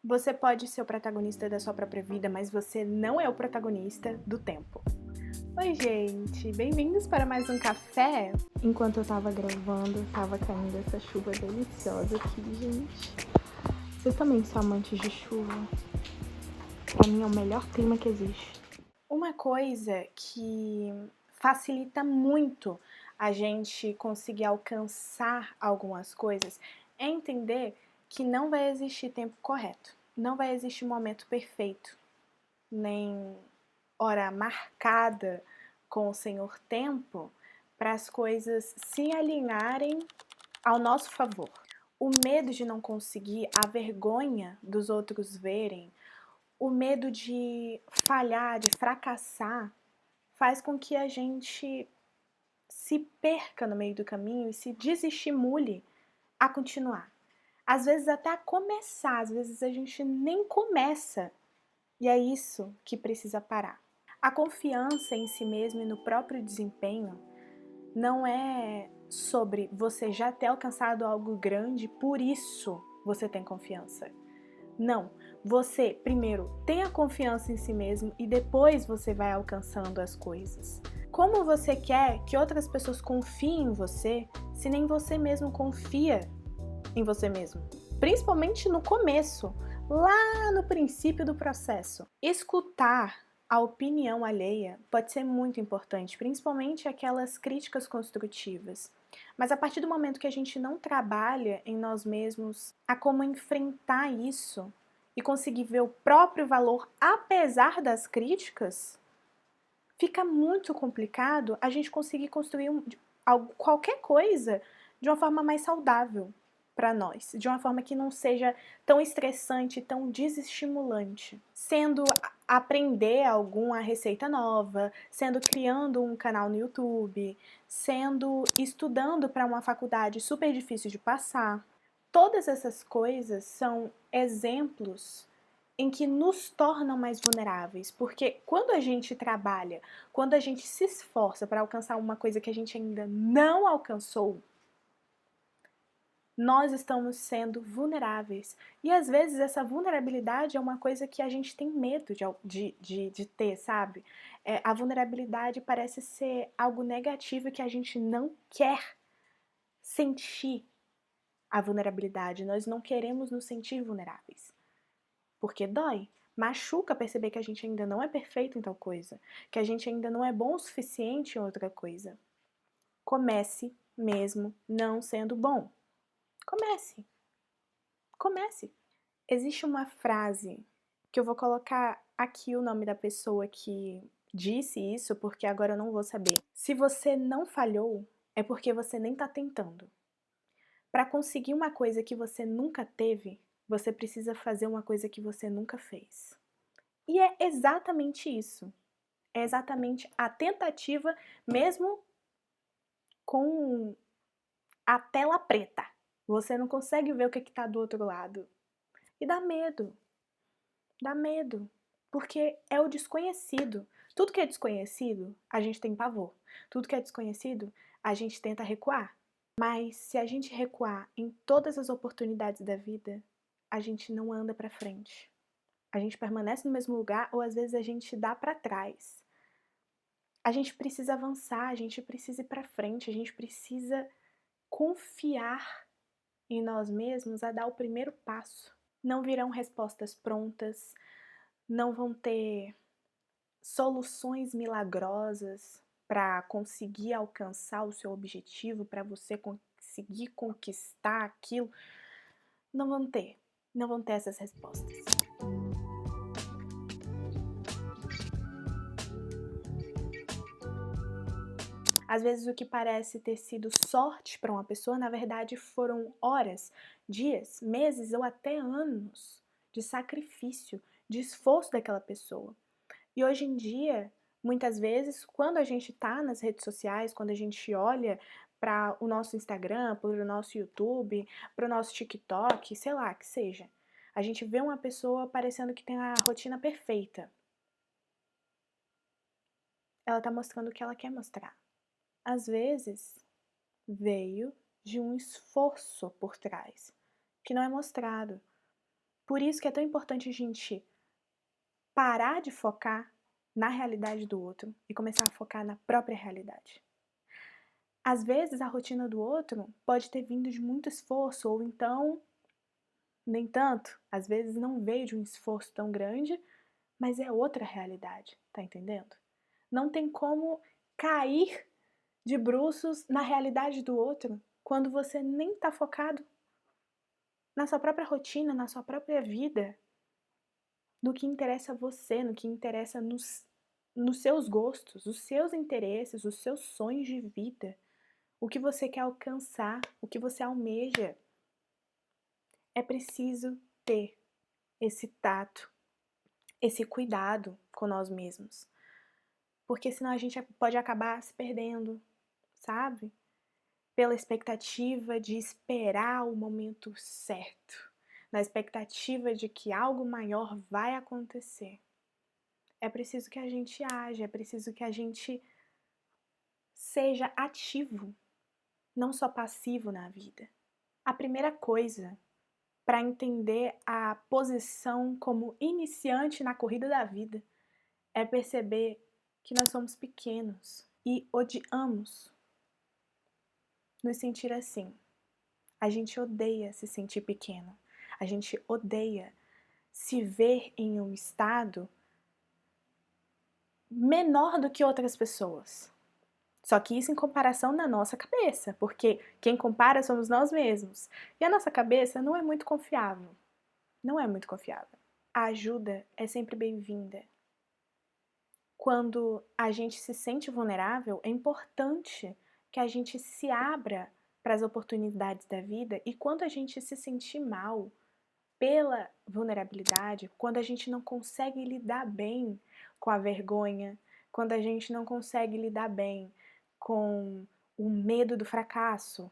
Você pode ser o protagonista da sua própria vida, mas você não é o protagonista do tempo. Oi, gente! Bem-vindos para mais um café. Enquanto eu tava gravando, tava caindo essa chuva deliciosa aqui, gente. Vocês também são amantes de chuva? Pra mim é o melhor clima que existe. Uma coisa que facilita muito a gente conseguir alcançar algumas coisas é entender que não vai existir tempo correto, não vai existir momento perfeito, nem hora marcada com o Senhor Tempo para as coisas se alinharem ao nosso favor. O medo de não conseguir, a vergonha dos outros verem, o medo de falhar, de fracassar, faz com que a gente se perca no meio do caminho e se desestimule a continuar. Às vezes até a começar, às vezes a gente nem começa e é isso que precisa parar. A confiança em si mesmo e no próprio desempenho não é sobre você já ter alcançado algo grande, por isso você tem confiança. Não, você primeiro tenha confiança em si mesmo e depois você vai alcançando as coisas. Como você quer que outras pessoas confiem em você se nem você mesmo confia em você mesmo? Principalmente no começo, lá no princípio do processo. Escutar a opinião alheia pode ser muito importante, principalmente aquelas críticas construtivas. Mas a partir do momento que a gente não trabalha em nós mesmos a como enfrentar isso e conseguir ver o próprio valor apesar das críticas, fica muito complicado a gente conseguir construir qualquer coisa de uma forma mais saudável para nós, de uma forma que não seja tão estressante, tão desestimulante. Sendo aprender alguma receita nova, sendo criando um canal no YouTube, sendo estudando para uma faculdade super difícil de passar. Todas essas coisas são exemplos em que nos tornam mais vulneráveis, porque quando a gente trabalha, quando a gente se esforça para alcançar uma coisa que a gente ainda não alcançou, nós estamos sendo vulneráveis. E às vezes essa vulnerabilidade é uma coisa que a gente tem medo de ter, sabe? A vulnerabilidade parece ser algo negativo que a gente não quer sentir a vulnerabilidade. Nós não queremos nos sentir vulneráveis. Porque dói, machuca perceber que a gente ainda não é perfeito em tal coisa, que a gente ainda não é bom o suficiente em outra coisa. Comece mesmo não sendo bom. Comece. Comece. Existe uma frase que eu vou colocar aqui o nome da pessoa que disse isso, porque agora eu não vou saber. Se você não falhou, é porque você nem tá tentando. Para conseguir uma coisa que você nunca teve, você precisa fazer uma coisa que você nunca fez. E é exatamente isso. É exatamente a tentativa, mesmo com a tela preta. Você não consegue ver o que está do outro lado. E dá medo. Dá medo. Porque é o desconhecido. Tudo que é desconhecido, a gente tem pavor. Tudo que é desconhecido, a gente tenta recuar. Mas se a gente recuar em todas as oportunidades da vida, a gente não anda para frente. A gente permanece no mesmo lugar ou às vezes a gente dá para trás. A gente precisa avançar, a gente precisa ir para frente, a gente precisa confiar em nós mesmos a dar o primeiro passo. Não virão respostas prontas, não vão ter soluções milagrosas para conseguir alcançar o seu objetivo, para você conseguir conquistar aquilo. Não vão ter essas respostas. Às vezes o que parece ter sido sorte para uma pessoa, na verdade foram horas, dias, meses ou até anos de sacrifício, de esforço daquela pessoa. E hoje em dia, muitas vezes, quando a gente está nas redes sociais, quando a gente olha para o nosso Instagram, para o nosso YouTube, para o nosso TikTok, sei lá, que seja, a gente vê uma pessoa parecendo que tem a rotina perfeita. Ela está mostrando o que ela quer mostrar. Às vezes, veio de um esforço por trás, que não é mostrado. Por isso que é tão importante a gente parar de focar na realidade do outro e começar a focar na própria realidade. Às vezes a rotina do outro pode ter vindo de muito esforço, ou então nem tanto. Às vezes não veio de um esforço tão grande, mas é outra realidade, tá entendendo? Não tem como cair de bruços na realidade do outro quando você nem tá focado na sua própria rotina, na sua própria vida, no que interessa a você, no que interessa nos seus gostos, os seus interesses, os seus sonhos de vida, o que você quer alcançar, o que você almeja. É preciso ter esse tato, esse cuidado com nós mesmos, porque senão a gente pode acabar se perdendo, sabe? Pela expectativa de esperar o momento certo, na expectativa de que algo maior vai acontecer. É preciso que a gente haja, é preciso que a gente seja ativo, não só passivo na vida. A primeira coisa para entender a posição como iniciante na corrida da vida é perceber que nós somos pequenos e odiamos nos sentir assim. A gente odeia se sentir pequeno. A gente odeia se ver em um estado menor do que outras pessoas. Só que isso em comparação na nossa cabeça, porque quem compara somos nós mesmos. E a nossa cabeça não é muito confiável. Não é muito confiável. A ajuda é sempre bem-vinda. Quando a gente se sente vulnerável, é importante que a gente se abra para as oportunidades da vida, e quando a gente se sentir mal pela vulnerabilidade, quando a gente não consegue lidar bem com a vergonha, quando a gente não consegue lidar bem com o medo do fracasso,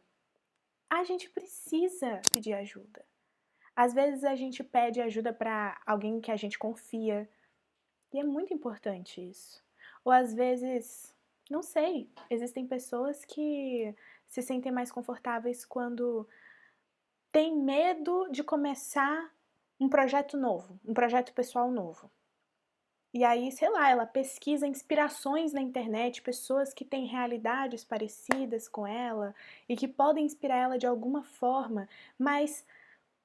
a gente precisa pedir ajuda. Às vezes a gente pede ajuda para alguém que a gente confia, e é muito importante isso. Ou às vezes, não sei, existem pessoas que se sentem mais confortáveis quando têm medo de começar um projeto novo, um projeto pessoal novo. E aí, sei lá, ela pesquisa inspirações na internet, pessoas que têm realidades parecidas com ela e que podem inspirar ela de alguma forma, mas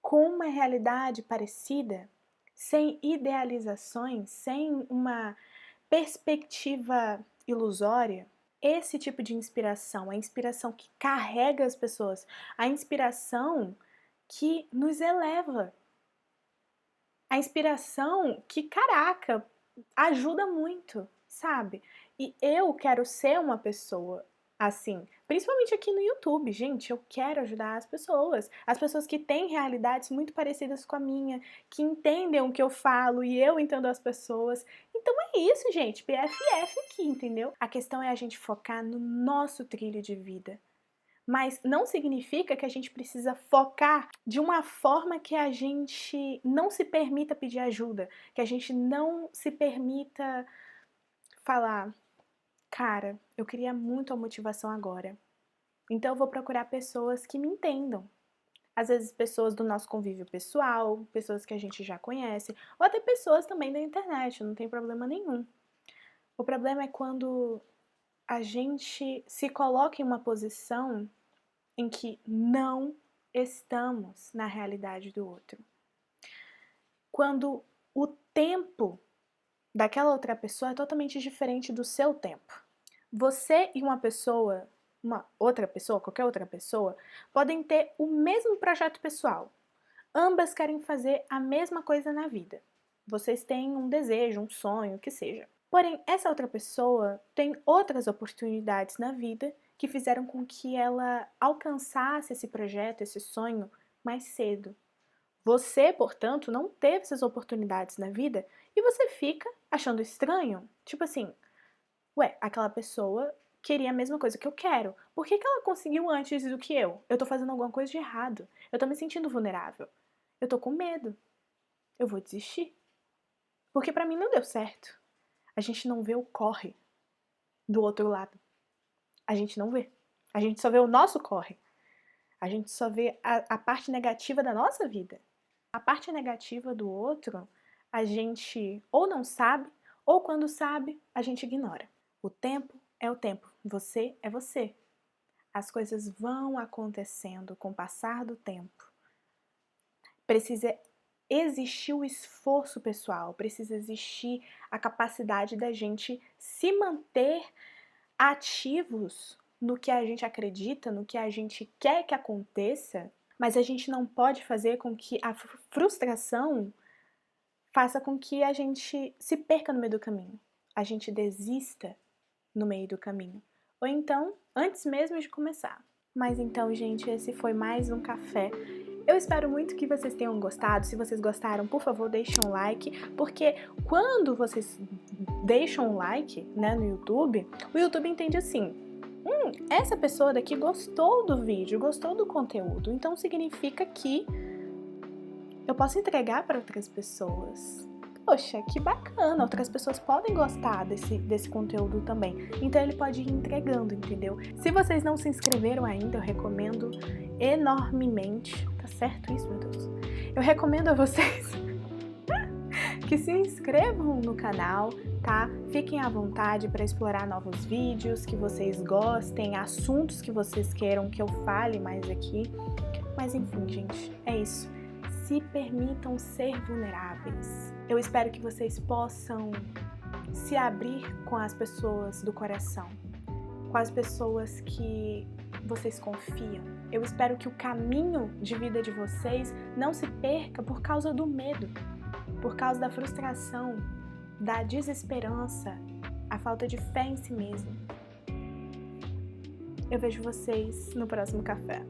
com uma realidade parecida, sem idealizações, sem uma perspectiva ilusória. Esse tipo de inspiração, a inspiração que carrega as pessoas, a inspiração que nos eleva, a inspiração que, caraca, ajuda muito, sabe? E eu quero ser uma pessoa assim, principalmente aqui no YouTube, gente, eu quero ajudar as pessoas que têm realidades muito parecidas com a minha, que entendem o que eu falo e eu entendo as pessoas. Então é isso, gente, PFF aqui, entendeu? A questão é a gente focar no nosso trilho de vida. Mas não significa que a gente precisa focar de uma forma que a gente não se permita pedir ajuda, que a gente não se permita falar, cara, eu queria muito a motivação agora, então eu vou procurar pessoas que me entendam. Às vezes pessoas do nosso convívio pessoal, pessoas que a gente já conhece, ou até pessoas também da internet, não tem problema nenhum. O problema é quando a gente se coloca em uma posição em que não estamos na realidade do outro. Quando o tempo daquela outra pessoa é totalmente diferente do seu tempo. Você e uma outra pessoa, qualquer outra pessoa, podem ter o mesmo projeto pessoal. Ambas querem fazer a mesma coisa na vida. Vocês têm um desejo, um sonho, o que seja. Porém, essa outra pessoa tem outras oportunidades na vida que fizeram com que ela alcançasse esse projeto, esse sonho, mais cedo. Você, portanto, não teve essas oportunidades na vida e você fica achando estranho. Tipo assim, ué, aquela pessoa queria a mesma coisa que eu quero. Por que ela conseguiu antes do que eu? Eu tô fazendo alguma coisa de errado. Eu tô me sentindo vulnerável. Eu tô com medo. Eu vou desistir. Porque pra mim não deu certo. A gente não vê o corre do outro lado. A gente não vê. A gente só vê o nosso corre. A gente só vê a parte negativa da nossa vida. A parte negativa do outro, a gente ou não sabe, ou quando sabe, a gente ignora. O tempo é o tempo, você é você. As coisas vão acontecendo com o passar do tempo. Precisa existir o esforço pessoal, precisa existir a capacidade da gente se manter ativos no que a gente acredita, no que a gente quer que aconteça, mas a gente não pode fazer com que a frustração faça com que a gente se perca no meio do caminho, a gente desista no meio do caminho, ou então antes mesmo de começar. Mas então, gente, esse foi mais um café. Eu espero muito que vocês tenham gostado. Se vocês gostaram, por favor, deixem um like, porque quando vocês deixam um like, né, no YouTube, o YouTube entende assim: essa pessoa daqui gostou do vídeo, gostou do conteúdo, então significa que eu posso entregar para outras pessoas. Poxa, que bacana, outras pessoas podem gostar desse conteúdo também. Então ele pode ir entregando, entendeu? Se vocês não se inscreveram ainda, eu recomendo enormemente. Tá certo isso, meu Deus? Eu recomendo a vocês que se inscrevam no canal, tá? Fiquem à vontade para explorar novos vídeos que vocês gostem, assuntos que vocês queiram que eu fale mais aqui. Mas enfim, gente, é isso. Se permitam ser vulneráveis. Eu espero que vocês possam se abrir com as pessoas do coração, com as pessoas que vocês confiam. Eu espero que o caminho de vida de vocês não se perca por causa do medo, por causa da frustração, da desesperança, a falta de fé em si mesmo. Eu vejo vocês no próximo café.